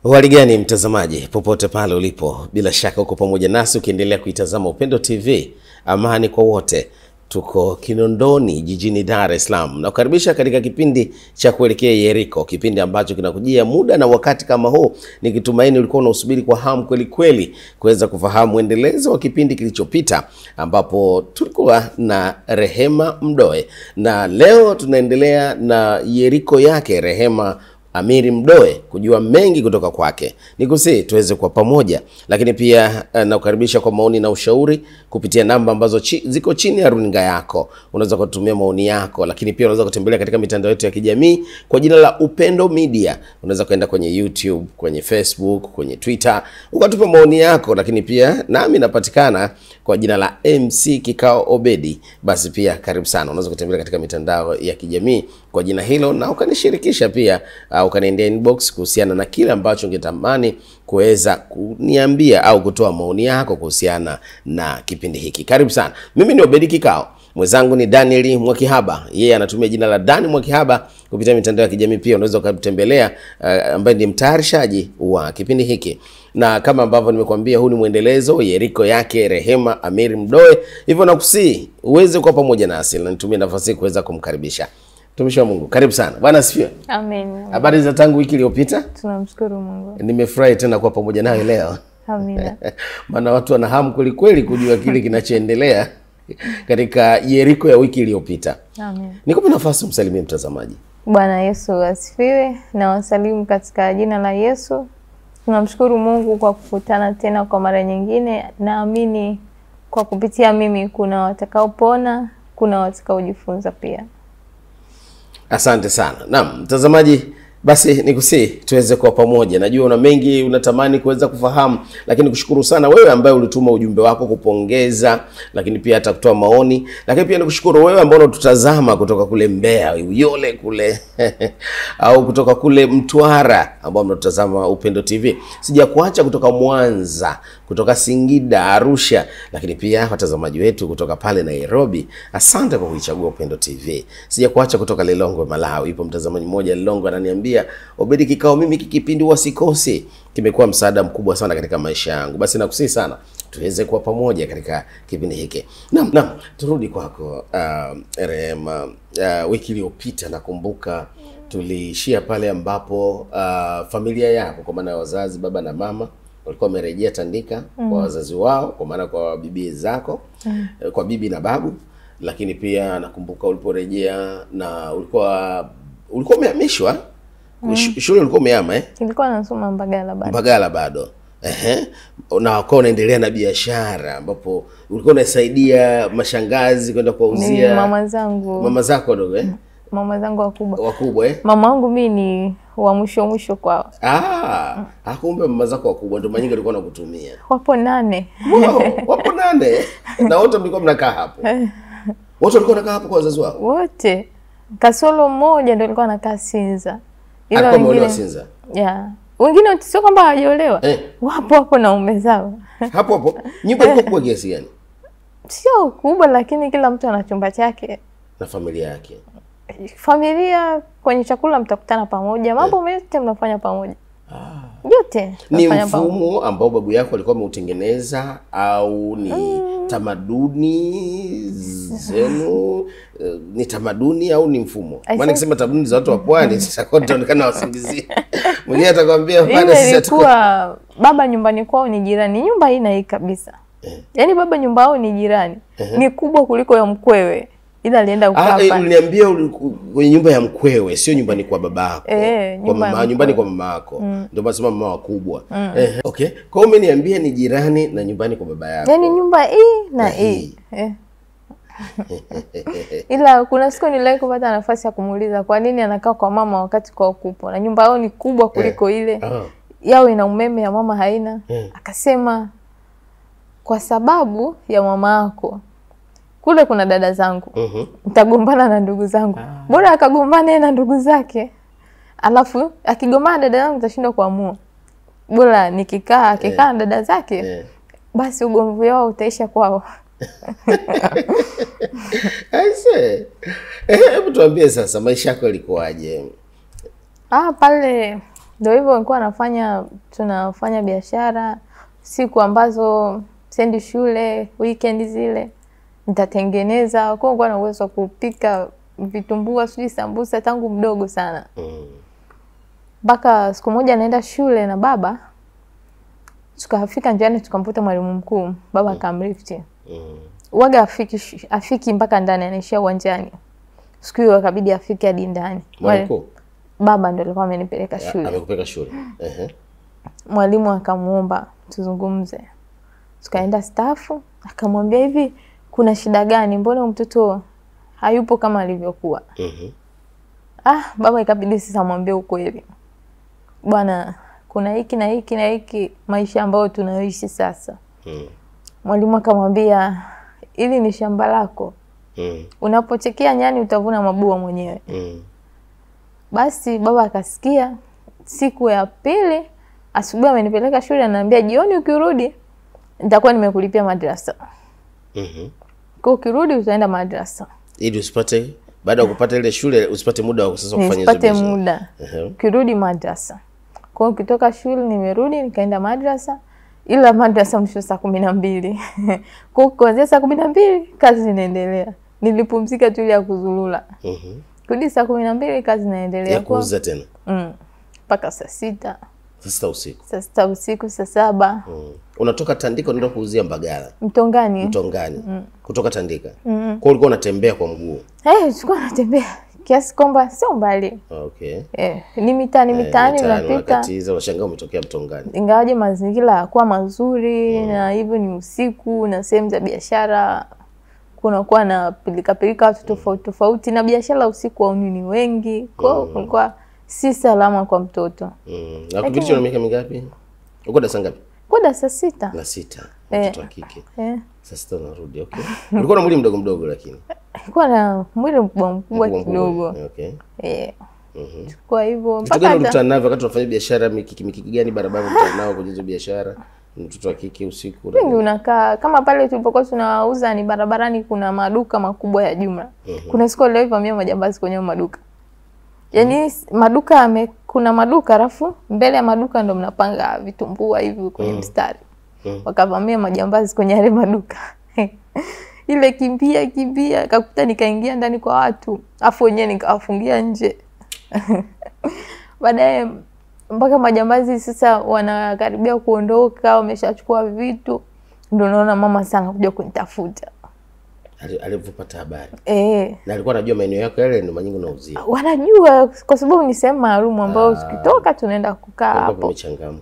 Hali gani mtazamaji popote pale ulipo, bila shaka uko pamoja nasi ukiendelea kuitazama Upendo TV, amani kwa wote. Tuko Kinondoni jijini Dar es Salaam. Na kukaribisha katika kipindi cha kuelekea Yeriko, kipindi ambacho kinakujia muda na wakati kama huu, nikitumaini ulikuwa unasubiri kwa hamu kweli kweli kuweza kufahamu endelezo wa kipindi kilichopita ambapo tulikuwa na Rehema Mdoe, na leo tunaendelea na Yeriko yake Rehema Amiri Mdoe, kujua mengi kutoka kwake. Nikusihi tuweze kwa pamoja, lakini pia nakukaribisha kwa maoni na ushauri kupitia namba ambazo ziko chini ya runinga yako. Unaweza kutumia maoni yako, lakini pia unaweza kutembelea katika mitandao yetu ya kijamii kwa jina la Upendo Media. Unaweza kwenda kwenye YouTube, kwenye Facebook, kwenye Twitter, ukatupa maoni yako, lakini pia nami napatikana kwa jina la MC Kikao Obedi. Basi pia karibu sana. Unaweza kutembelea katika mitandao ya kijamii kwa jina hilo na ukanishirikisha pia ukaniendea inbox kuhusiana na kile ambacho ungetamani kuweza kuniambia au kutoa maoni yako kuhusiana na kipindi hiki. Karibu sana. Mimi ni Obedi Kikao. Mwenzangu ni Daniel Mwakihaba. Yeye anatumia jina la Dani Mwakihaba kupitia mitandao ya kijamii. Pia unaweza kutembelea ambaye ni mtayarishaji wa kipindi hiki. Na kama ambavyo nimekuambia, huu ni muendelezo Yeriko yake Rehema Amiri Mdoe. Hivyo nakusihi uweze kuwa pamoja nasi na nitumie nafasi kuweza kumkaribisha. Mtumishi wa Mungu, karibu sana. Bwana asifiwe. Amen. Habari za tangu wiki iliyopita? Tunamshukuru Mungu. Nimefurahi tena kuwa pamoja nawe leo. Amina. Maana watu wana hamu kweli kweli kujua kile kinachoendelea katika Yeriko ya wiki iliyopita. Amen. Nikupe nafasi umsalimie mtazamaji. Bwana Yesu asifiwe, na wasalimu katika jina la Yesu. Tunamshukuru Mungu kwa kukutana tena kwa mara nyingine. Naamini kwa kupitia mimi kuna watakaopona, kuna watakaojifunza pia. Asante sana. Naam, mtazamaji, basi nikusihi tuweze kwa pamoja. Najua una mengi unatamani kuweza kufahamu, lakini kushukuru sana wewe ambaye ulituma ujumbe wako kupongeza, lakini pia hata kutoa maoni. Lakini pia nikushukuru wewe ambao unatutazama kutoka kule Mbeya, Uyole kule au kutoka kule Mtwara ambao mnatutazama Upendo TV. Sijakuacha kutoka Mwanza, kutoka Singida, Arusha, lakini pia watazamaji wetu kutoka pale Nairobi. Asante kwa kuichagua Upendo TV. Sijakuacha kutoka Lilongwe, Malawi. Ipo mtazamaji mmoja Lilongwe ananiambia, Obedi Kikao, mimi kipindi wasikose. Kimekuwa msaada mkubwa sana katika maisha yangu. Basi nakusihi sana tuweze kuwa pamoja katika kipindi hiki. Naam, turudi kwako Rehema. Wiki iliyopita nakumbuka tuliishia pale ambapo familia yako, kwa maana ya wazazi baba na mama, walikuwa wamerejea Tandika kwa wazazi wao, kwa maana kwa bibi zako, kwa bibi na babu. Lakini pia nakumbuka uliporejea na ulikuwa umehamishwa shule, ulikuwa umehama Nilikuwa nasoma Mbagala bado. Na wako unaendelea na biashara ambapo ulikuwa unasaidia mashangazi kwenda kuwauzia mama zako wadogo mama zangu wakubwa Mama wangu mimi ni wa mwisho kwao. Kumbe mama zako wakubwa ndio manyingi alikuwa anakutumia. Wapo 8. Wow, wapo 8. Na wote mlikuwa mnakaa hapo. Wote walikuwa wanakaa hapo kwa wazazi wao? Wote. Kasolo mmoja ndio alikuwa anakaa Sinza. Ila wengine Sinza. Wengine sio kwamba hawajaolewa. Wapo na ume zao. Hapo. Nyumba ilikuwa kubwa kiasi gani? Sio kubwa, lakini kila mtu ana chumba chake na familia yake. Familia kwenye chakula mtakutana pamoja, mambo yote mnafanya pamoja. Yote. Ni mfumo ambao babu yako alikuwa ameutengeneza au ni tamaduni zenu? Ni tamaduni au ni mfumo? Maana nikisema tamaduni za watu wa pwani sasa kwa nitaonekana wasingizia. Mwingine atakwambia bana sisi atakuwa baba nyumbani kwao ni jirani. Nyumba hii na hii kabisa. Yaani baba nyumba yao ni jirani. Ni kubwa kuliko ya mkwewe. Ila alienda kukaa hapa. Uliniambia kwenye nyumba ya mkwewe, sio nyumbani kwa babako. Kwa mama, nyumbani kwa mama yako. Ndio basi mama wakubwa. Okay. Kwa hiyo umeniambia ni jirani na nyumbani kwa baba yako. Yaani nyumba hii na hii. Ila kuna siku nilai kupata nafasi ya kumuuliza kwa nini anakaa kwa mama wakati kwa kupo. Na nyumba yao ni kubwa kuliko ile. Yao ina umeme, ya mama haina. Akasema kwa sababu ya mama yako. Kule kuna dada zangu. Nitagombana na ndugu zangu. Bora akagombane na ndugu zake. Alafu akigombana dada zangu nitashindwa kuamua. Bora nikikaa na dada zake. Basi ugomvi wao utaisha kwao. Aise. Hebu tuambie sasa maisha yako yalikuwaje? Pale Ndio hivyo nilikuwa tunafanya biashara siku ambazo sendi shule, weekend zile nitatengeneza. Kwa nilikuwa na uwezo wa kupika vitumbua, sijui sambusa tangu mdogo sana. Mpaka siku moja naenda shule na baba, tukafika njiani tukamkuta mwalimu mkuu, baba akamlifti. Waga afiki mpaka ndani, anaishia uwanjani. Siku hiyo akabidi afike hadi ndani. Mwalimu baba ndio alikuwa amenipeleka shule. Amekupeleka shule. Mwalimu akamuomba tuzungumze. Tukaenda stafu, akamwambia hivi, kuna shida gani? Mbona mtoto hayupo kama alivyokuwa? Baba ikabidi sasa mwambie ukweli. Bwana, kuna hiki na hiki na hiki maisha ambayo tunaishi sasa. Mwalimu akamwambia, ili ni shamba lako. Unapochekea nyani utavuna mabua mwenyewe. Basi baba akasikia. Siku ya pili asubuhi amenipeleka shule, ananiambia jioni ukirudi nitakuwa nimekulipia madrasa. Kwa ukirudi utaenda madrasa. Ili usipate baada ya kupata ile shule usipate muda wa sasa kufanya hizo biashara. Usipate muda. Ukirudi madrasa. Kwa ukitoka shule nimerudi nikaenda madrasa. Ila madrasa mwisho saa 12. Kwa kuanzia saa 12 kazi inaendelea. Nilipumzika tu ya kuzulula. Kurudi saa 12 kazi inaendelea. Ya kuuza tena. Mpaka saa 6. Saa 6 usiku. Saa 6 usiku, saa 7. Unatoka Tandika unaenda kuuzia Mbagala. Mtongani. Kutoka Tandika. Kwa ulikuwa unatembea kwa mguu? Tulikuwa natembea kiasi kwamba sio mbali. Okay. Ni mitaani unapita. Unakatiza, unashangaa umetokea Mtongani. Ingawaje mazingira yakuwa mazuri na hivyo ni usiku na sehemu za biashara kunakuwa na pilika watu tofauti tofauti na biashara usiku wa ni wengi. Kwa si salama kwa mtoto. Na kipindi una miaka mingapi? Uko darasa ngapi? Kwa darasa 6. La 6. Mtoto wa kike. Sasa unarudi, okay. Ulikuwa na mwili mdogo lakini. Nilikuwa na mwili mkubwa kidogo. Okay. Kwa hivyo mpaka hata mtu anavyo wakati unafanya biashara mikiki gani barabara mtu nao kwenye hizo biashara? Mtoto wa kike usiku. Wengi unakaa kama pale tulipokuwa tunauza ni barabarani, kuna maduka makubwa ya jumla. Kuna siku leo ivamia majambazi kwenye maduka. Yaani maduka kuna maduka alafu mbele ya maduka ndo mnapanga vitumbua hivi kwenye mstari. Wakavamia majambazi kwenye yale maduka. Ile kimbia kakuta nikaingia ndani kwa watu. Afu wenyewe nikawafungia nje. Baadaye mpaka majambazi sasa wanakaribia kuondoka, wameshachukua vitu, ndio naona mama sana kuja kunitafuta. Alipopata habari. Na alikuwa anajua maeneo yako yale ndio manyingi unauzia. Wanajua kwa sababu ni sehemu maalum ambao ukitoka tunaenda kukaa hapo.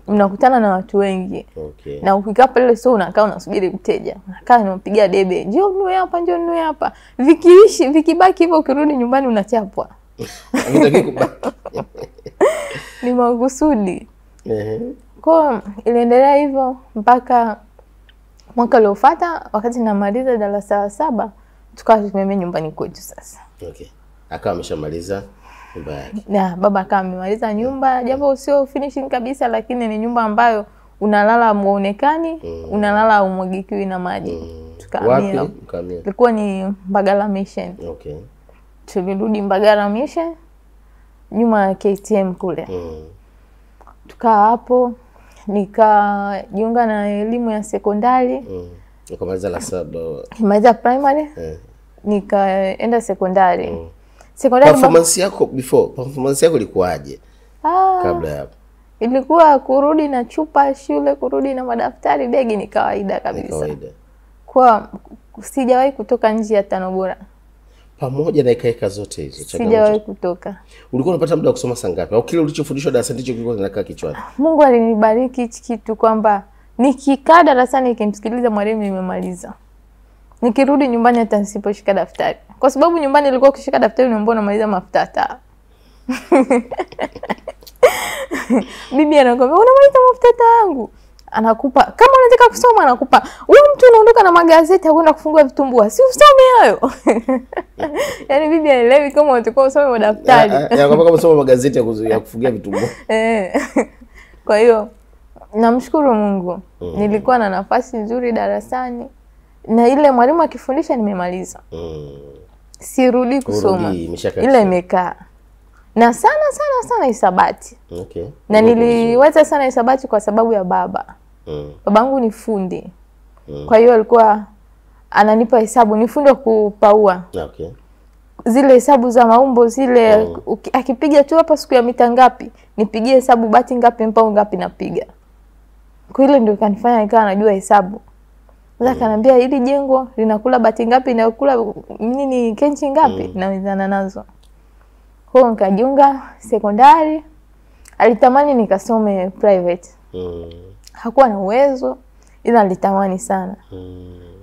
Mnakutana na watu wengi. Okay. Na ukikaa pale sio unakaa unasubiri mteja. Unakaa unampigia debe. Njoo nunue hapa. Vikibaki hivyo ukirudi nyumbani unachapwa. Unataka kubaki. Ni makusudi. Kwa iliendelea hivyo mpaka mwaka uliofuata wakati namaliza darasa 7 tukawa tumeme nyumbani kwetu sasa. Okay. Akawa ameshamaliza nyumba yake. Na baba akawa amemaliza nyumba, japo sio finishing kabisa lakini ni nyumba ambayo unalala muonekani, unalala umwagikiwi na maji. Tukahamia. Ilikuwa ni Mbagala Mission. Okay. Tulirudi Mbagala Mission nyuma ya KTM kule. Tukaa hapo nikajiunga na elimu ya sekondari. Nikamaliza la 7. Nimaliza primary. Nikaenda sekondari. Performance yako ilikuwaje? Kabla hapo. Ilikuwa kurudi na chupa shule, kurudi na madaftari, begi ni kawaida kabisa. Kwa sijawahi kutoka nje ya Tano Bora. Pamoja na ikaeka zote hizo changamoto. Sijawahi kutoka. Ulikuwa unapata muda wa kusoma saa ngapi? Au kile ulichofundishwa darasani ndicho kilikuwa kinakaa kichwani? Mungu alinibariki hichi kitu kwamba nikikaa darasani nikimsikiliza mwalimu nimemaliza. Nikirudi nyumbani hata nisiposhika daftari. Kwa sababu nyumbani ilikuwa ukishika daftari unaomba unamaliza mafuta taa. Bibi anakuambia unamaliza mafuta taa yangu. Anakupa kama unataka kusoma anakupa. Wewe mtu unaondoka na magazeti kwenda kufungua vitumbua. Si usome hayo. Yaani bibi haelewi kama unataka usome madaftari. Ya kama usome magazeti ya kufungia vitumbua. Kwa hiyo namshukuru Mungu. Nilikuwa na nafasi nzuri darasani. Na ile mwalimu akifundisha nimemaliza. Sirudi kusoma. Ile imekaa. na sana hisabati. Okay. Na niliweza sana hisabati kwa sababu ya baba. Babangu ni fundi. Kwa hiyo alikuwa ananipa hesabu, ni fundi wa kupaua. Okay. Zile hesabu za maumbo zile akipiga tu hapa siku ya mita ngapi, nipigie hesabu bati ngapi mpao ngapi napiga. Kwa hilo ndio kanifanya nikawa najua hesabu. Sasa kanambia hili jengo linakula bati ngapi, linakula nini kenchi ngapi, nawezana nazo. Kwa hiyo nikajiunga sekondari. Alitamani nikasome private. Hakuwa na uwezo ila alitamani sana.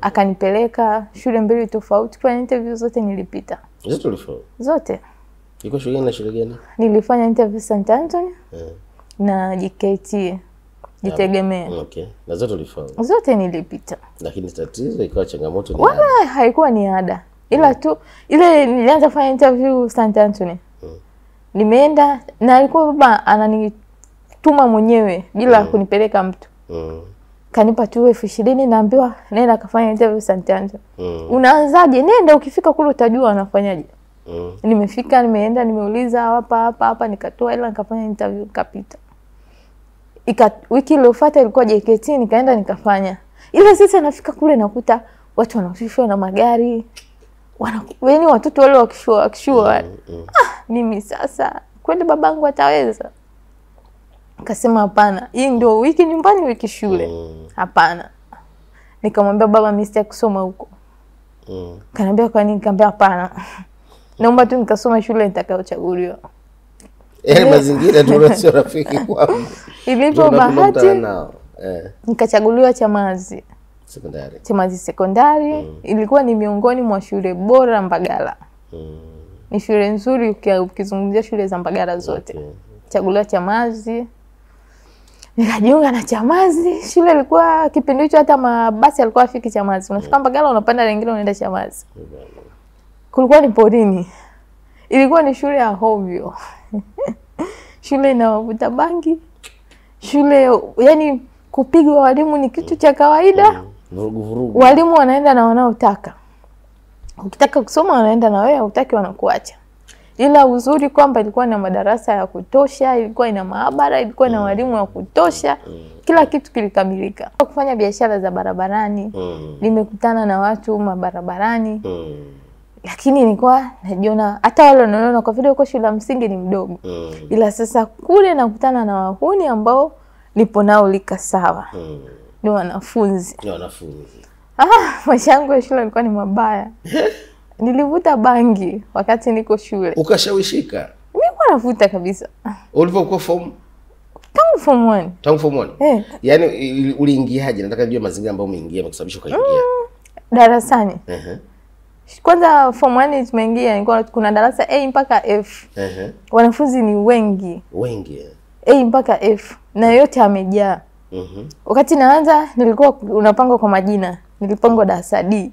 Akanipeleka shule mbili tofauti, kwa interview zote nilipita. Zote ulifanya? Zote. Iko shule gani na shule gani? Nilifanya interview St. Anthony na JKT Jitegemea. Okay. Na zote ulifanya? Zote nilipita. Lakini tatizo ikawa changamoto ni wala haikuwa ni ada. Ila tu ile nilianza kufanya interview St. Anthony. Nimeenda na alikuwa baba ananituma mwenyewe bila kunipeleka mtu. Kanipa tu 20,000 naambiwa nenda kafanya interview St. Anthony. Unaanzaje? Nenda ukifika kule utajua anafanyaje. Nimefika, nimeenda, nimeuliza hapa nikatoa ila nikafanya interview kapita. Wiki iliyofuata ilikuwa JKT, nikaenda nikafanya. Ila sasa nafika kule nakuta watu wanashusha na magari. Yaani watoto wale wakishua. Mimi sasa kweli babangu ataweza? Akasema hapana. Hii ndio wiki nyumbani wiki shule. Hapana. Nikamwambia baba mimi sitaki kusoma huko. Kaniambia kwa nini? Nikamwambia hapana. Naomba tu nikasoma shule nitakayochaguliwa. Mazingira tu sio rafiki kwangu. Ilipo bahati nikachaguliwa Chamazi Sekondari. Chamazi Sekondari. Ilikuwa ni miongoni mwa shule bora Mbagala. Ni shule nzuri ukizungumzia shule za Mbagala zote. Chaguliwa Chamazi. Nikajiunga na Chamazi. Shule ilikuwa kipindi hicho hata mabasi alikuwa afiki Chamazi. Unafika Mbagala unapanda lingine unaenda Chamazi. Kulikuwa ni porini. Ilikuwa ni shule ya hovyo. Shule inawavuta bangi. Shule yani kupigwa walimu ni kitu cha kawaida. Vurugu. Walimu wanaenda na wanaotaka. Ukitaka kusoma wanaenda na wewe, hutaki wanakuacha. Ila uzuri kwamba ilikuwa na madarasa ya kutosha, ilikuwa ina maabara, ilikuwa na walimu wa kutosha. Kila kitu kilikamilika. Kufanya biashara za barabarani. Nimekutana na watu mabarabarani. Lakini nilikuwa najiona hata wale wanaona kwa vile uko shule msingi ni mdogo. Ila sasa kule nakutana na wahuni ambao nipo nao lika sawa. Ni wanafunzi. Maisha yangu ya shule yalikuwa ni mabaya. Nilivuta bangi wakati niko shule. Ukashawishika? Nilikuwa navuta kabisa. Ulipokuwa form? Tangu form 1. Tangu form 1? Yaani uliingiaje? Nataka kujua mazingira ambayo umeingia kusababisha ukaingia. Darasani. Kwanza form 1 tumeingia nilikuwa kuna darasa A mpaka F. Wanafunzi ni wengi. A mpaka F na yote amejaa. Wakati naanza nilikuwa unapangwa kwa majina. Nilipangwa darasa D.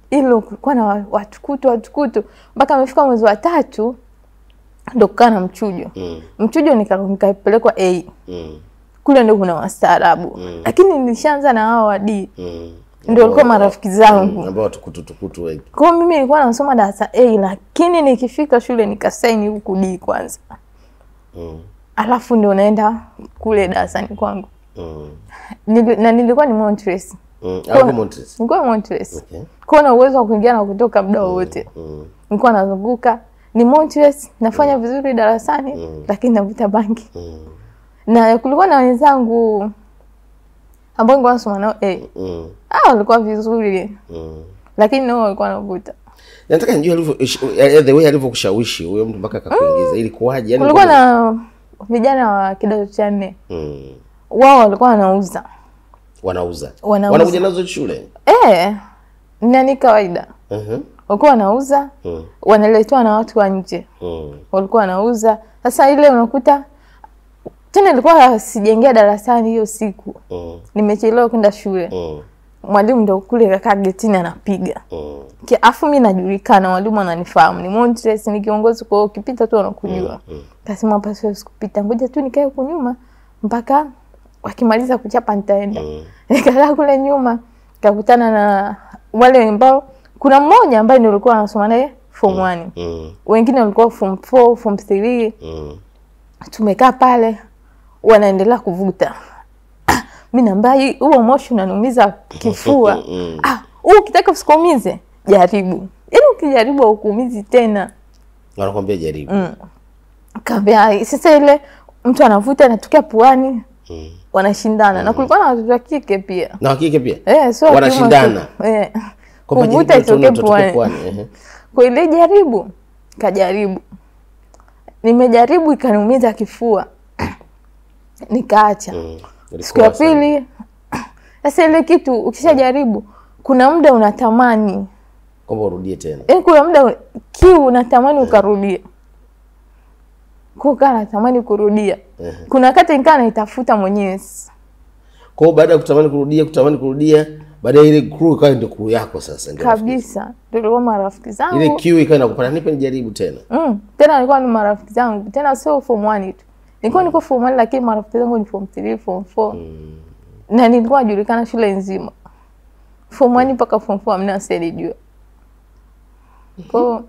Hilo kulikuwa na watu kutu mpaka amefika mwezi wa 3 ndo kana mchujo. Mchujo nikapelekwa A. Kule ndio kuna wastaarabu. Lakini nilishaanza na hao wa D. Ndio walikuwa marafiki zangu. Ambao tukutu wengi. Kwa mimi nilikuwa nasoma darasa A lakini nikifika shule nikasaini huku D kwanza. Alafu ndio naenda kule darasani kwangu. Na nilikuwa ni Montres. Nilikuwa Montres. Kwa na uwezo wa kuingia na kutoka muda wote. Nilikuwa nazunguka ni Montres, nafanya vizuri darasani lakini navuta bangi. Na kulikuwa na wenzangu ambao nilikuwa nasoma nao walikuwa vizuri. Lakini nao walikuwa wanavuta. Nataka nijue the way alivyokushawishi huyo mtu mpaka akakuingiza ilikuwaje? Yani kulikuwa na vijana wa kidato cha 4. Wao walikuwa wanauza. Wanakuja nazo shule? Na ni kawaida. Walikuwa wanauza. Wanaletwa na watu wa nje. Walikuwa wanauza. Sasa ile unakuta tena nilikuwa sijaingia darasani hiyo siku. Nimechelewa kwenda shule. Mwalimu ndio kule kakaa getini anapiga. Afu mimi najulikana, mwalimu ananifahamu. Ni Montres, ni kiongozi kwa ukipita tu anakujua. Kasema hapa siwezi kupita. Ngoja tu nikae huko nyuma mpaka wakimaliza kuchapa nitaenda. Nikakaa kule nyuma, nikakutana na wale ambao kuna mmoja ambaye nilikuwa nasoma naye form 1. Wengine walikuwa form 4, form 3. Tumekaa pale wanaendelea kuvuta. Mimi naambia huo moshi unaniumiza kifua. Ukitaka usikuumize, jaribu. Yaani ukijaribu ukuumizi tena. Wanakuambia jaribu. Kaambia sasa ile mtu anavuta anatokea puani. Wanashindana. Na kulikuwa na watoto wa kike pia. Na wa kike pia? So wanashindana. Kuvuta itokee puani. Kwa ile jaribu, kajaribu. Nimejaribu ikaniumiza kifua. Nikaacha. Siku ya pili sasa ile kitu ukishajaribu kuna muda unatamani kwamba urudie tena. Kuna muda kiu unatamani ukarudie. Kwa natamani kurudia. Kuna wakati nikaa naitafuta mwenyewe. Kwa baada ya kutamani kurudia, baada ile crew ikawa ndio crew yako sasa ndio. Kabisa. Ndio marafiki zangu. Ile kiu ikawa inakupata nipe nijaribu tena. Tena alikuwa ni marafiki zangu. Tena sio form 1 tu. Nilikuwa niko form 1 lakini marafiki zangu ni form 3, form 4. Na nilikuwa najulikana shule nzima. Form 1 mpaka form 4 mna selijua. Kwa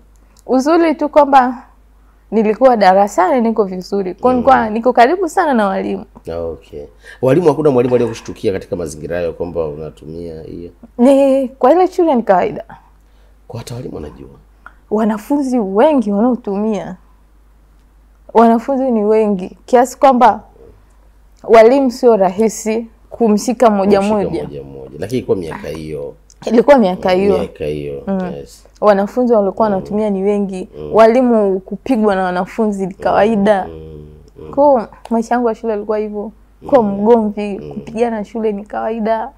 uzuri tu kwamba nilikuwa darasani niko vizuri. Kwa nilikuwa niko karibu sana na walimu. Okay. Walimu, hakuna mwalimu aliyokushtukia katika mazingira hayo kwamba unatumia hiyo? Kwa ile shule ni kawaida. Kwa hata walimu wanajua. Wanafunzi wengi wanaotumia. Wanafunzi ni wengi kiasi kwamba walimu sio rahisi kumshika moja moja. Lakini kwa miaka hiyo ilikuwa miaka hiyo. Yes. Wanafunzi walikuwa wanatumia ni wengi. Walimu kupigwa na wanafunzi ni kawaida. Kwa maisha yangu ya shule yalikuwa hivyo. Kwa mgomvi, kupigana shule ni kawaida.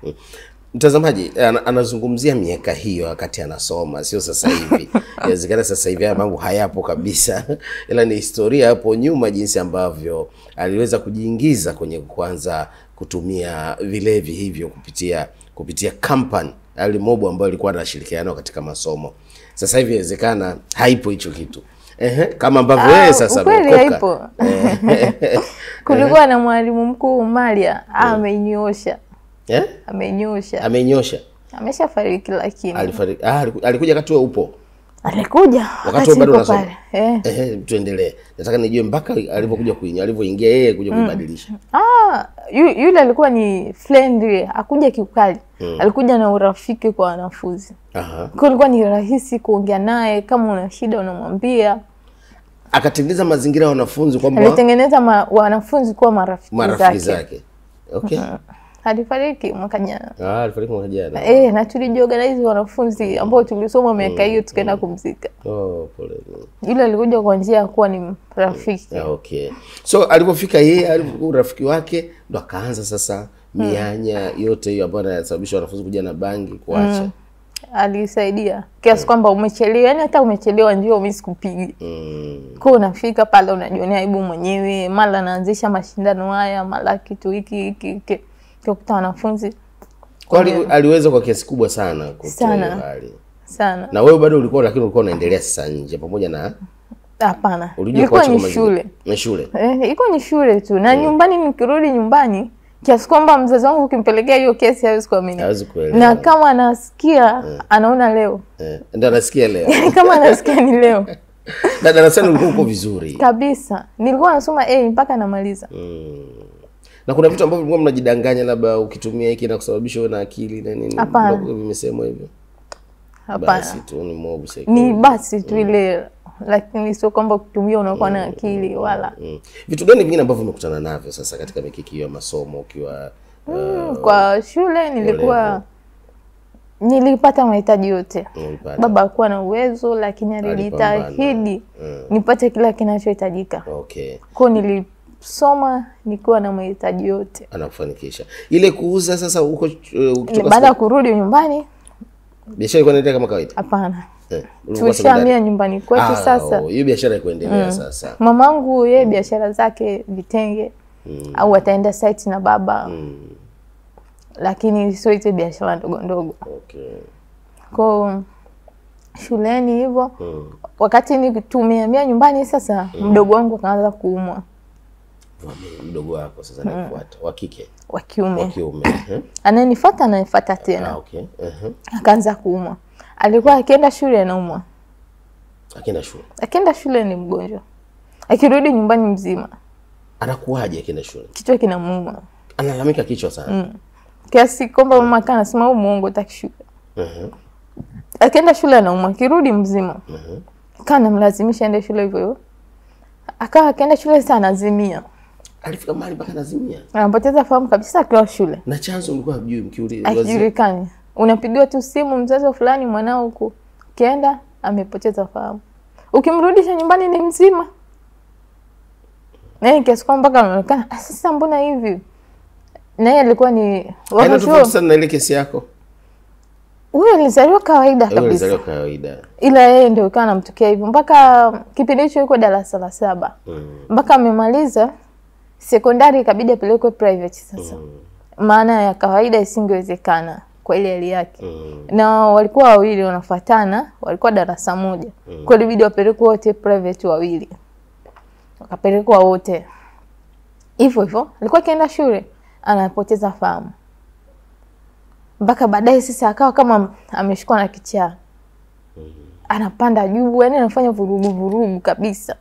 Mtazamaji anazungumzia miaka hiyo wakati anasoma, sio sasa hivi. Inawezekana sasa hivi haya mambo hayapo kabisa. Ila ni historia hapo nyuma jinsi ambavyo aliweza kujiingiza kwenye kwanza kutumia vilevi hivyo kupitia company alimobo ambayo ilikuwa anashirikiana katika masomo. Sasa hivi inawezekana haipo hicho kitu. Kama ambavyo wewe sasa umekoka. Kulikuwa na mwalimu mkuu Maria amenyosha. Amenyosha. Ameshafariki lakini. Alifariki. Alikuja wakati wewe upo. Alikuja wakati bado unasoma. Tuendelee. Nataka nijue mpaka alipokuja alivyoingia yeye kuja kubadilisha. Yule alikuwa ni friendly, hakuja kiukali. Alikuja na urafiki kwa wanafunzi. Kwa ilikuwa ni rahisi kuongea naye, kama una shida unamwambia. Akatengeneza mazingira ya wanafunzi kwamba alitengeneza wanafunzi kuwa marafiki zake. Okay. Alifariki mwaka jana. Alifariki mwaka jana. Na tulijiorganize wanafunzi ambao tulisoma miaka hiyo tukaenda kumzika. Pole. Yule alikuja kwa njia ya kuwa ni rafiki. Okay. So alipofika yeye urafiki wake ndo akaanza sasa mianya yote hiyo ambayo inasababisha wanafunzi kuja na bangi kuacha. Alisaidia kiasi kwamba umechelewa, yani hata umechelewa njoo mimi sikupigi. Kwa unafika pale unajionea aibu mwenyewe, mara anaanzisha mashindano haya, mara kitu hiki kukuta wanafunzi. Kwa aliweza kwa kiasi kubwa sana kutoa hali. Sana. Na wewe bado ulikuwa ulikuwa unaendelea sasa nje pamoja na hapana. Ilikuwa ni shule. Ni shule. Ilikuwa ni shule tu. Na nyumbani nikirudi nyumbani kiasi kwamba mzazi wangu ukimpelekea hiyo kesi hawezi kuamini. Na kama anasikia anaona leo. Ndio anasikia leo. Kama anasikia ni leo. Na darasani ulikuwa uko vizuri. Kabisa. Nilikuwa nasoma mpaka namaliza. Na kuna vitu ambavyo mlikuwa mnajidanganya labda ukitumia hiki na kusababisha uwe na akili na nini? Hapana. Vimesemwa hivyo. Hapana. Basi tu ni mob psycho. Ni basi tu ile, lakini sio kwamba ukitumia unakuwa na akili wala. Vitu gani vingine ambavyo umekutana navyo sasa katika mikiki ya masomo ukiwa kwa shule nilipata mahitaji yote. Baba alikuwa na uwezo lakini alijitahidi nipate kila kinachohitajika. Okay. Kwa nilisoma nikiwa na mahitaji yote. Anakufanikisha. Ile kuuza sasa huko baada ya kurudi nyumbani biashara ilikuwa inaendelea kama kawaida? Hapana. Tulishamia nyumbani kwetu sasa. Hiyo biashara ikuendelea sasa. Mamangu yeye biashara zake vitenge au ataenda site na baba. Lakini sio ile biashara ndogo. Okay. Kwa shuleni hivyo wakati nikitumia nyumbani sasa mdogo wangu akaanza kuumwa. Mdogo wako sasa anafuata wa kike? Wa kiume. Ananifuata tena. Okay. Akaanza kuumwa. Alikuwa akienda shule anaumwa. Akienda shule ni mgonjwa. Akirudi nyumbani mzima. Anakuaje akienda shule? Kichwa kinamuuma. Analalamika kichwa sana. Kiasi kwamba mama kana sema huyu muongo utaki shule. Akienda shule anaumwa, akirudi mzima. Kana mlazimisha aende shule hivyo. Akaenda shule sana azimia. Alifika mahali mpaka nazimia. Anapoteza fahamu kabisa akiwa shule. Na chanzo ulikuwa hujui mkiuliza? Hajulikani. Unapigiwa tu simu, mzazi fulani mwanao huko. Kienda amepoteza fahamu. Ukimrudisha nyumbani ni mzima. Na kiasi kwamba mpaka anaonekana sasa mbona hivi? Na yeye alikuwa ni wakati sana na ile kesi yako. Huyo alizaliwa kawaida kabisa. Alizaliwa kawaida. Ila yeye ndio ikawa anamtokea hivyo mpaka kipindi hicho yuko darasa la 7. Mpaka amemaliza sekondari ikabidi apelekwe private sasa. Maana ya kawaida isingewezekana kwa ile hali yake. Na walikuwa wawili wanafuatana, walikuwa darasa moja. Kwa hiyo ilibidi wapelekwe wote private wawili. Wakapelekwa wote. Hivyo alikuwa akienda shule anapoteza fahamu. Mpaka baadaye sasa akawa kama ameshikwa na kichaa. Anapanda juu, yani anafanya vurugu kabisa.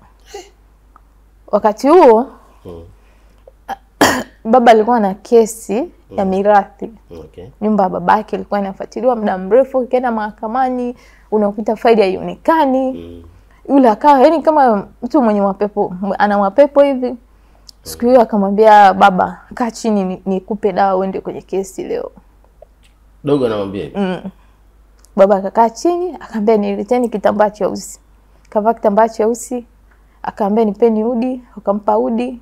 Wakati huo baba alikuwa na kesi ya mirathi. Nyumba ya babake ilikuwa inafuatiliwa muda mrefu, ikaenda mahakamani, unakuta faili haionekani. Yule akawa yani kama mtu mwenye mapepo, ana mapepo hivi. Siku hiyo akamwambia baba, kaa chini nikupe dawa uende kwenye kesi leo. Dogo anamwambia hivi. Baba akakaa chini, akamwambia nileteni kitambaa cheusi. Kavaa kitambaa cheusi, akamwambia nipeni udi, akampa udi.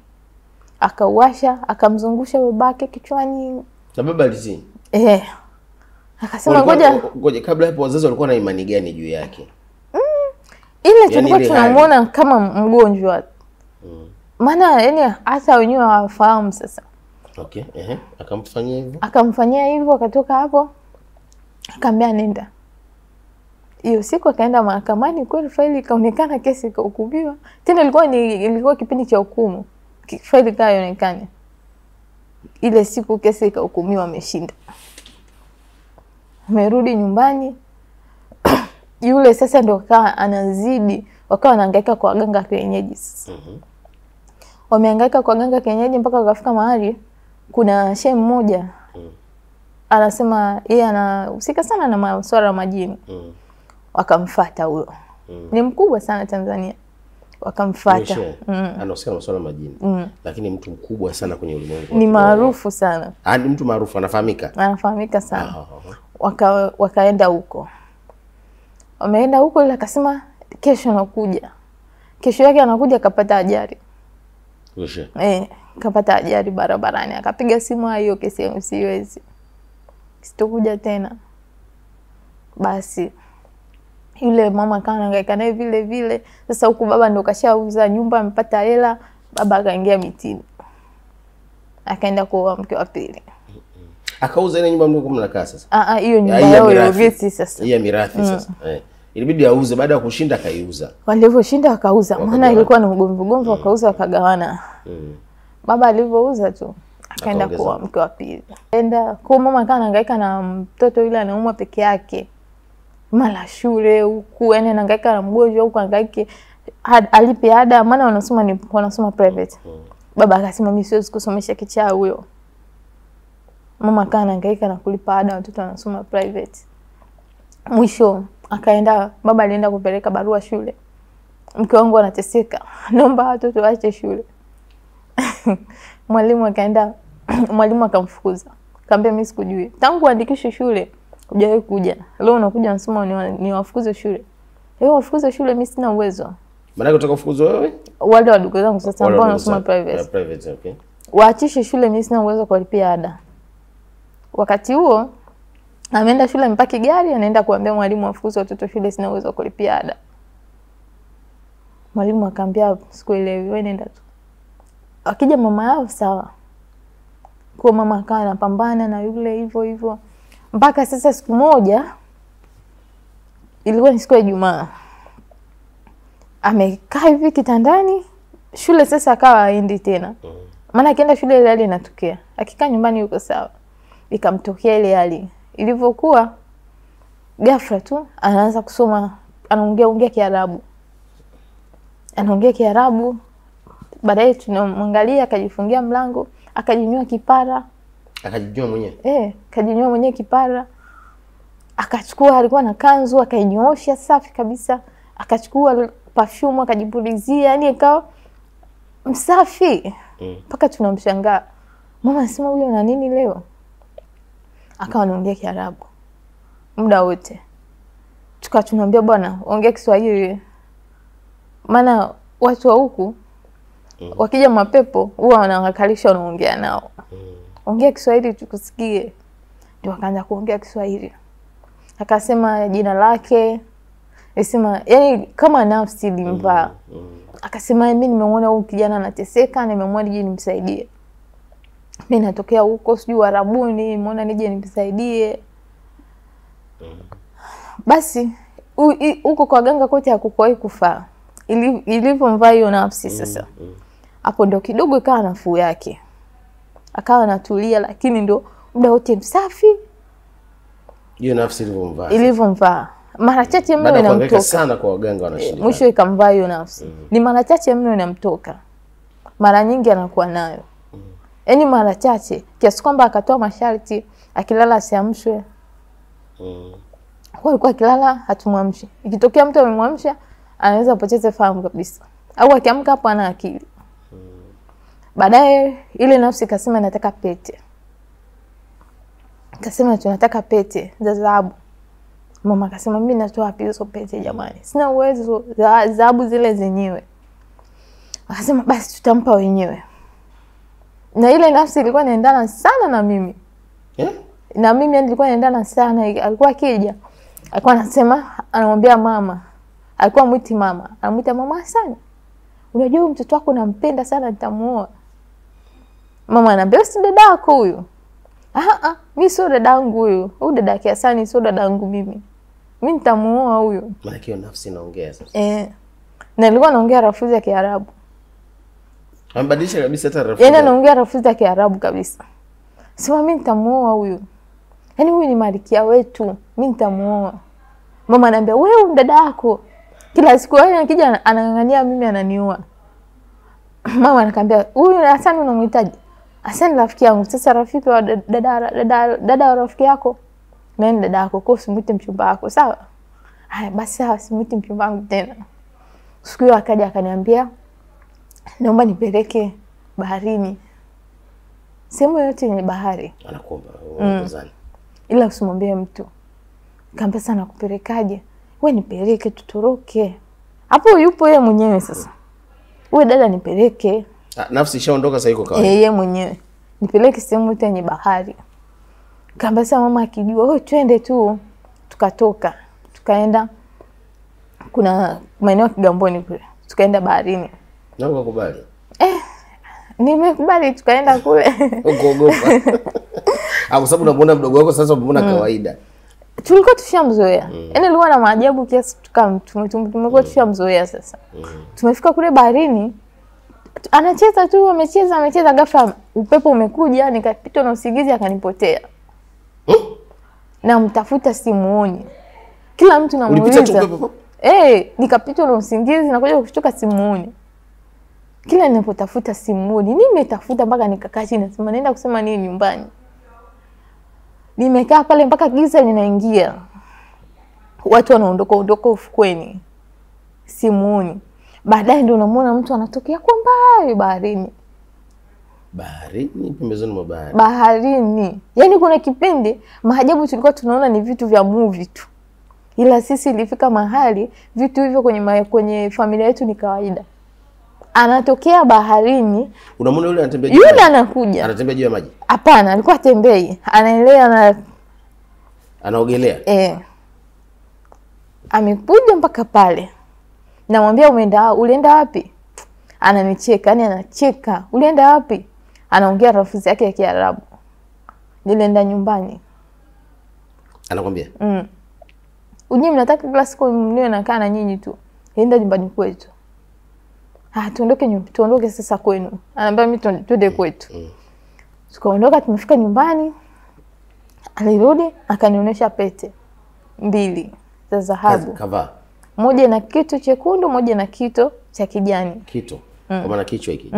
Akauasha, akamzungusha babake kichwani. Na baba alizini? Akasema ngoja kabla hapo wazazi walikuwa na imani gani juu yake? Ile tulikuwa tunamuona kama mgonjwa. Maana yani hata wenyewe hawafahamu sasa. Akamfanyia hivyo akatoka hapo. Akamwambia nenda. Hiyo siku akaenda mahakamani, kweli faili ikaonekana, kesi ikahukumiwa. Tena ilikuwa kipindi cha hukumu. Faili kaonekana. Ile siku kesi ikahukumiwa ameshinda. Amerudi nyumbani. Yule sasa ndio kaa anazidi, wakawa wanahangaika kwa waganga kienyeji sasa. Wamehangaika kwa waganga kienyeji mpaka wakafika mahali kuna shehe mmoja anasema yeye anahusika sana na masuala ya majini. Wakamfuata huyo. Ni mkubwa sana Tanzania. Wakamfuata. Anahusika na masuala ya majini. Lakini mtu mkubwa sana kwenye ulimwengu. Ni maarufu sana. Ni mtu maarufu, anafahamika. Anafahamika sana. Wakaenda huko. Wameenda huko ile akasema kesho nakuja. Kesho yake anakuja akapata ajali. Kapata ajali barabarani. Akapiga simu hiyo kesi usiwezi. Sitokuja tena. Basi yule mama kana hangaika naye vile vile. Sasa huku baba ndo kashauza nyumba, amepata hela, baba akaingia mitini. Akaenda kuoa mke wa pili. Akauza ile nyumba mlikuwa mnakaa sasa? Hiyo nyumba yao ya urithi sasa. Hiyo mirathi sasa. Ilibidi auze, baada ya kushinda akaiuza. Walivyoshinda akauza. Maana ilikuwa ni ugomvi wakauza wakagawana. Baba alivyouza tu akaenda kuoa mke wa pili. Enda kwa mama kana hangaika na mtoto yule anaumwa peke yake. Mala shule huku, yani anahangaika na mgonjwa huku, hangaike alipe ada, maana wanasoma private. Baba akasema mimi siwezi kusomesha kichaa huyo. Mama kana anahangaika na kulipa ada, watoto wanasoma private. Mwisho baba alienda kupeleka barua shule. Mke wangu anateseka, naomba watoto waache shule. Mwalimu akamfukuza. Kaambia mimi sikujui. Tangu uandikishe shule hujawahi kuja. Leo unakuja unasema ni wafukuze shule. Wewe wafukuze shule, mimi sina uwezo. Maana unataka kufukuzwa wewe? Wale wadogo zangu sasa ambao wanasoma private. Okay. Waachishe shule, mimi sina uwezo kulipia ada. Wakati huo ameenda shule mpaki gari, anaenda kuambia mwalimu afukuze watoto shule, sina uwezo kulipia ada. Mwalimu akamwambia sikuelewi, wewe nenda tu. Akija mama yao sawa. Kwa mama akawa anapambana na yule hivyo. Mpaka sasa siku moja ilikuwa ni siku ya Ijumaa. Amekaa hivi kitandani, shule sasa akawa haendi tena. Maana akienda shule ile hali inatokea. Akikaa nyumbani yuko sawa. Ikamtokea ile hali. Ilivyokuwa ghafla tu anaanza kusoma, anaongea Kiarabu. anaongea Kiarabu. Baadaye tunamwangalia akajifungia mlango, akajinyoa kipara. Akajinyoa mwenyewe? Akajinyoa mwenyewe kipara. Akachukua, alikuwa na kanzu, akainyoosha safi kabisa. Akachukua perfume akajipulizia, yani ikawa msafi. Mpaka tunamshangaa. Mama anasema huyo na nini leo? Akawa anaongea Kiarabu muda wote. Tukawa tunamwambia bwana, ongea Kiswahili. Maana watu wa huku wakija mapepo huwa wanawakalisha wanaongea nao. Ongea Kiswahili tukusikie. Ndio akaanza kuongea Kiswahili. Akasema jina lake, akasema yani kama nafsi ilimvaa. Akasema mimi nimemuona huyu kijana anateseka, nimemuona nije nimsaidie. Mimi natokea huko sijui Arabuni, nimeona nije nimsaidie. Basi huko kwa ganga kote hakukuwahi kufaa. Ilipomvaa hiyo nafsi sasa. Hapo ndio kidogo ikawa nafuu yake. Akawa anatulia, lakini ndio muda wote msafi. Hiyo nafsi ilivomvaa. Mara chache mno inamtoka sana kwa waganga wanashirika. Mwisho ikamvaa hiyo nafsi. Ni mara chache mno inamtoka. Mara nyingi anakuwa nayo. Yaani mara chache kiasi kwamba akatoa masharti akilala asiamshwe. Kwa alikuwa akilala hatumwamshi. Ikitokea mtu amemwamsha anaweza kupoteza fahamu kabisa. Au akiamka hapo ana akili. Baadaye ile nafsi ikasema nataka pete. Akasema tunataka pete za dhahabu. Mama akasema mimi natoa wapi hizo pete jamani? Sina uwezo za dhahabu zile zenyewe. Akasema basi tutampa wenyewe. Na ile nafsi ilikuwa inaendana sana na mimi. Na mimi nilikuwa naendana sana. Alikuwa akija, alikuwa anasema, anamwambia mama. Alikuwa mwiti mama. Anamuita mama sana. Unajua mtoto wako nampenda sana, nitamuoa. Mama anambia si dadako huyo. Mimi sio dadangu huyo. Huyu dadake Hasani sio dadangu mimi. Mimi nitamuoa huyo. Maana hiyo nafsi inaongea sasa. Na nilikuwa naongea lafudhi ya Kiarabu. Ambadilisha kabisa hata lafudhi. Yaani anaongea lafudhi ya Kiarabu kabisa. Sema mimi nitamuoa huyo. Yaani huyu ni malikia wetu. Mimi nitamuoa. Mama anambia wewe dada yako. Kila siku yeye akija anang'ang'ania mimi ananioa. Mama anakuambia huyu Hasani unamhitaji? Hasani rafiki yangu. Sasa rafiki wa dada wa rafiki yako. Mimi dada yako kwa usimwite mchumba wako, sawa? Haya basi sawa, simwite mchumba wangu tena. Siku hiyo akaja akaniambia naomba nipeleke baharini. Sehemu yote yenye bahari. Anakuomba uongozane. Ila usimwambie mtu. Kaambia sana kupelekaje? Wewe nipeleke tutoroke. Hapo yupo yeye mwenyewe sasa. Wewe dada nipeleke. Nafsi ishaondoka sasa iko kawaida. Yeye mwenyewe. Nipeleke sehemu yote yenye bahari. Kaambia sana mama akijua, "Wewe twende tu." Tukatoka. Tukaenda kuna maeneo ya Kigamboni kule. Tukaenda baharini. Na ukakubali? Nimekubali tukaenda kule. Ukogopa. Kwa sababu unamuona mdogo wako sasa umeona kawaida. Tulikuwa tushamzoea. Yaani alikuwa na maajabu kiasi tumekuwa tushamzoea sasa. Tumefika kule baharini. Anacheza tu, amecheza ghafla upepo umekuja, nikapitwa na usingizi akanipotea. Na mtafuta simuoni. Kila mtu namuuliza. Nikapitwa na usingizi na kuja kushtuka simuoni. Kila ninapotafuta simuoni, nimetafuta mpaka nikakaa chini nasema naenda kusema nini nyumbani. Nimekaa pale mpaka giza linaingia. Watu wanaondoka ufukweni. Simuoni. Baadaye ndio unamuona mtu anatokea kwa mbali baharini. Baharini, pembezoni mwa bahari. Baharini. Yaani kuna kipindi maajabu tulikuwa tunaona ni vitu vya movie tu. Ila sisi ilifika mahali vitu hivyo kwenye familia yetu ni kawaida. Anatokea baharini. Unamwona yule anatembea juu. Yule anakuja. Anatembea juu ya maji. Hapana, alikuwa atembei. Anaelea na anaogelea. Amekuja mpaka pale. Namwambia ulienda wapi? Ananicheka, yani anacheka. Ulienda wapi? Anaongea lafudhi yake ya Kiarabu. Nilienda nyumbani. Anakwambia? Unyi mnataka kila siku mniwe nakaa na nyinyi tu. Nenda nyumbani kwetu. Tuondoke sasa kwenu. Anambia mimi twende kwetu. Tukaondoka, tumefika nyumbani. Alirudi akanionyesha pete 2 za dhahabu. Kavaa. Moja na kitu chekundu, moja na kitu cha kijani. Kito. Kwa maana kichwa hiki.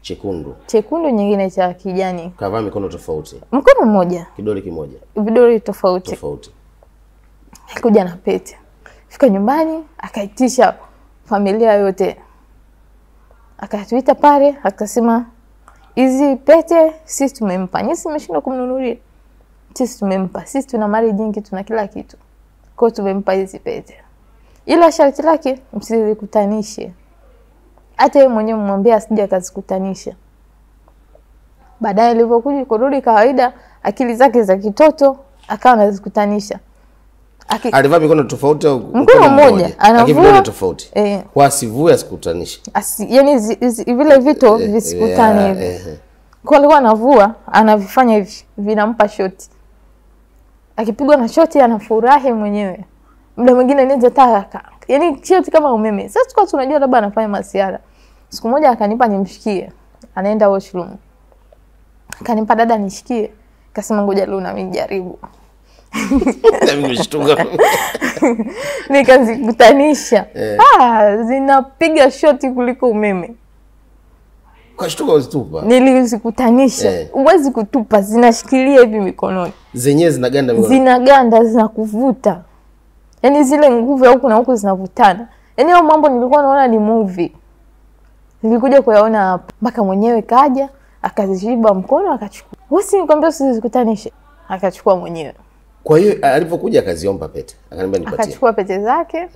Chekundu. Chekundu, nyingine cha kijani. Kavaa mikono tofauti. Mkono mmoja. Kidole kimoja. Vidole tofauti. Tofauti. Alikuja na pete. Fika nyumbani, akaitisha familia yote. Akatuita pale, akasema hizi pete sisi tumempa. Nyinyi mmeshindwa kumnunulia. Sisi tumempa. Sisi tuna mali nyingi, tuna kila kitu. Kwa hiyo tumempa hizi pete. Ila sharti lake msizikutanishe. Hata yeye mwenyewe mmwambie asije akazikutanisha. Baadaye alivyokuja kurudi kawaida, akili zake za kitoto akawa anazikutanisha. Alivaa mikono tofauti au mkono mmoja? Anavua tofauti. Kwa asivue asikutanishe. Yaani vile vitu visikutane hivi. Kwa alikuwa anavua, anavifanya hivi, vinampa shoti. Akipigwa na shoti anafurahi mwenyewe. Muda mwingine nje taka. Yaani shoti kama umeme. Sasa tukao tunajua labda anafanya masiara. Siku moja akanipa nimshikie. Anaenda washroom. Akanipa dada nishikie. Akasema ngoja leo na mimi jaribu. Na mimi nimeshtuka. Nikazikutanisha. Zinapiga shoti kuliko umeme. Kashtuka uzitupa. Nilizikutanisha. Uwezi kutupa, zinashikilia hivi mikononi. Zenyewe zinaganda mikononi. Zinaganda, zinakuvuta. Yaani zile nguvu ya huku na huku zinavutana. Yaani hayo mambo nilikuwa naona ni movie. Nilikuja kuyaona hapa. Mpaka mwenyewe kaja, akazishiba mkono akachukua. Wewe nikwambia usizikutanishe. Akachukua mwenyewe. Kwa hiyo alipokuja akaziomba pete. Akaniambia nipatie. Akachukua pete zake.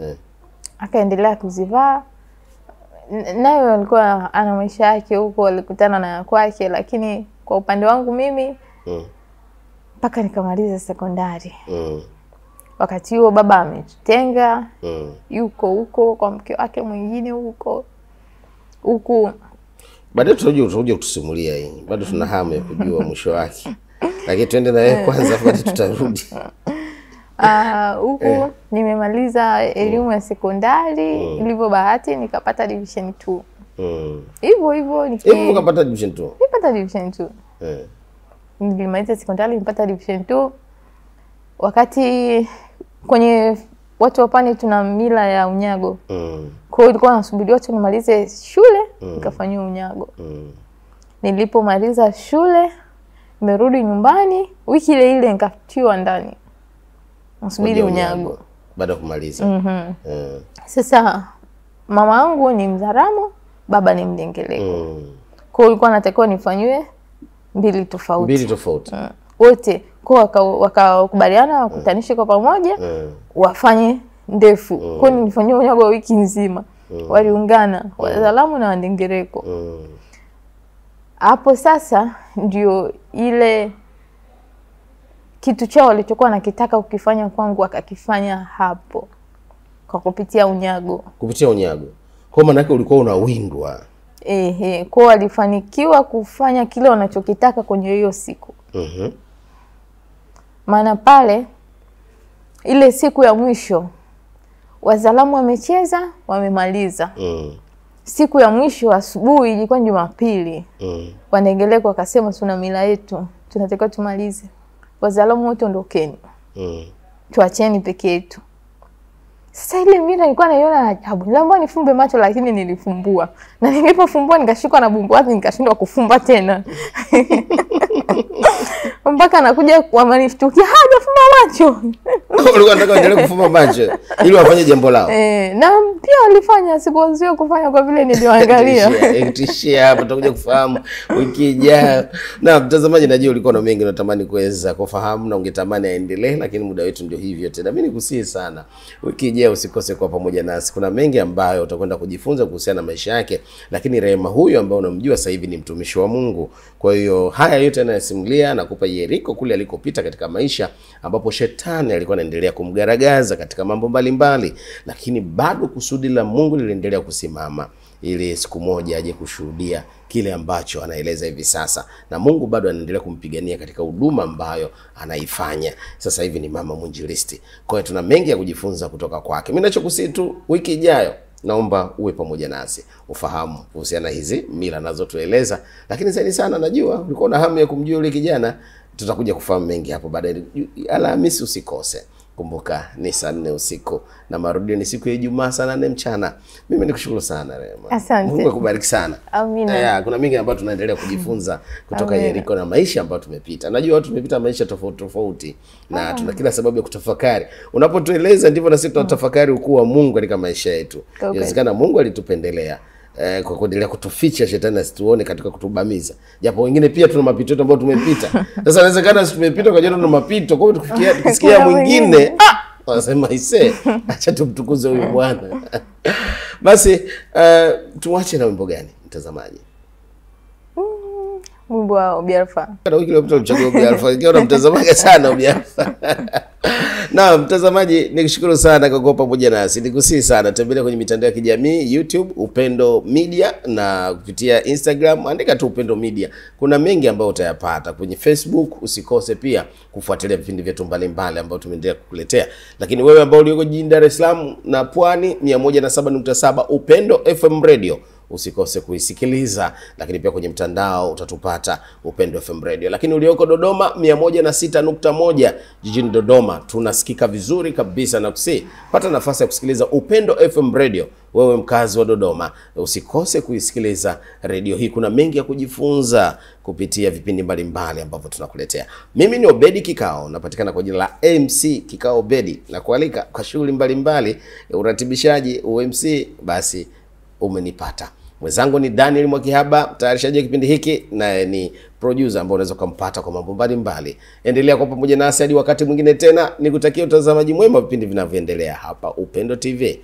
Akaendelea kuzivaa. Nayo alikuwa ana maisha yake huko, alikutana na kwake, lakini kwa upande wangu mimi mpaka nikamaliza sekondari. Wakati huo baba ametenga, yuko huko kwa mke wake mwingine huko. Baadaye tutakuja kutusimulia hii. Bado tuna hamu ya kujua mwisho wake. Lakini tuende na yeye kwanza, baadaye tutarudi. Huko nimemaliza elimu ya sekondari, ilivyo bahati nikapata division 2. Hivyo ukapata division 2. Nipata division 2. Nilimaliza sekondari nipata division 2. Wakati kwenye watu wapani tuna mila ya unyago. Kwa hiyo ilikuwa nasubiri watu nimalize shule nikafanyia unyago. Nilipomaliza shule nimerudi nyumbani, wiki ile nikatiwa ndani. Nasubiri unyago baada ya kumaliza. Sasa mama yangu ni Mzaramo, baba ni Mdengeleko. Kwa hiyo ilikuwa natakiwa nifanywe mbili tofauti. Wote kwa wakakubaliana wakutanishe kwa pamoja wafanye ndefu. Kwa hiyo nilifanywa unyago wiki nzima. Waliungana Wazalamu na Wandengereko. Hapo sasa ndio ile kitu chao walichokuwa nakitaka ukifanya kwangu akakifanya hapo kwa kupitia unyago. Kupitia unyago. Kwa maana yake ulikuwa unawindwa. Kwa walifanikiwa kufanya kile wanachokitaka kwenye hiyo siku. Maana pale ile siku ya mwisho Wazalamu wamecheza, wamemaliza. Siku ya mwisho asubuhi ilikuwa Jumapili. Wandengereko wakasema tuna mila yetu, tunatakiwa tumalize. Wazalamu wote ondokeni. Tuacheni peke yetu. Sasa ile mila nilikuwa naiona ajabu. Niliambiwa nifumbe macho lakini nilifumbua. Na nilipofumbua nikashikwa na bumbuazi nikashindwa kufumba tena. Mpaka anakuja wamanishtukia, hajafumba macho. Ulikuwa unataka endelee kufumba macho ili wafanye jambo lao. Na pia walifanya, sikuanzia kufanya kwa vile niliwaangalia. Tishia hapa tutakuja kufahamu wiki ijayo. Na mtazamaji, najua ulikuwa na mengi unatamani kuweza kufahamu na ungetamani aendelee, lakini muda wetu ndio hivyo tena. Mimi nikusihi sana wiki ijayo usikose kwa pamoja nasi. Kuna mengi ambayo utakwenda kujifunza kuhusiana na maisha yake, lakini Rehema huyu ambaye unamjua sasa hivi ni mtumishi wa Mungu. Kwa hiyo haya yote anayasimulia na kupa Yeriko kule alikopita katika maisha ambapo shetani alikuwa anaendelea kumgaragaza katika mambo mbalimbali, lakini bado kusudi la Mungu liliendelea kusimama ili siku moja aje kushuhudia kile ambacho anaeleza hivi sasa, na Mungu bado anaendelea kumpigania katika huduma ambayo anaifanya. Sasa hivi ni mama mwinjilisti. Kwa hiyo tuna mengi ya kujifunza kutoka kwake. Mimi ninachokusii tu wiki ijayo naomba uwe pamoja nasi ufahamu kuhusiana hizi mila nazo tueleza, lakini zaidi sana najua ulikuwa na hamu ya kumjua yule kijana. Tutakuja kufahamu mengi hapo baadaye. Alhamisi usikose Kumbuka ni saa 4 usiku na marudio ni siku ya Ijumaa saa 8 mchana. Mimi nikushukuru sana Rema. Asante. Mungu akubariki sana. Amina. Kuna mengi ambayo tunaendelea kujifunza kutoka Yeriko na maisha ambayo tumepita. Najua watu tumepita maisha tofauti tofauti na tuna kila sababu ya kutafakari. Unapotueleza ndivyo na sisi tunatafakari ukuu wa Mungu katika maisha yetu. Inawezekana Mungu alitupendelea kwa kuendelea kutuficha shetani asituone katika kutubamiza. Japo wengine pia tuna mapito yetu ambayo tumepita. Sasa inawezekana sisi tumepita kwa jana na mapito. Kwa hiyo tukisikia mwingine wanasema ise acha tumtukuze huyu Bwana. Basi tuache na wimbo gani mtazamaji? Wimbo wa Obialfa. Kana wiki iliyopita ulichagua Obialfa. Ingawa mtazamaji sana Obialfa. Na mtazamaji nikushukuru sana kwa kuwa pamoja nasi. Nikusihi sana tembelea kwenye mitandao ya kijamii YouTube Upendo Media na kupitia Instagram andika tu Upendo Media. Kuna mengi ambayo utayapata kwenye Facebook. Usikose pia kufuatilia vipindi vyetu mbalimbali ambavyo tumeendelea kukuletea. Lakini wewe ambao ulioko jijini Dar es Salaam na Pwani 107.7 Upendo FM Radio usikose kuisikiliza, lakini pia kwenye mtandao utatupata Upendo FM Radio. Lakini ulioko Dodoma 106.1 jijini Dodoma tunasikika vizuri kabisa na pata nafasi ya kusikiliza Upendo FM Radio. Wewe mkazi wa Dodoma usikose kuisikiliza radio hii. Kuna mengi ya kujifunza kupitia vipindi mbalimbali ambavyo tunakuletea. Mimi ni Obedi Kikao, napatikana kwa jina la MC Kikao Obedi, na kualika kwa shughuli mbalimbali uratibishaji UMC, basi umenipata. Mwenzangu ni Daniel Mwakihaba, mtayarishaji wa kipindi hiki na ni producer ambaye unaweza kumpata kwa mambo mbalimbali. Endelea kwa pamoja nasi hadi wakati mwingine tena. Nikutakia utazamaji mwema vipindi vinavyoendelea hapa Upendo TV.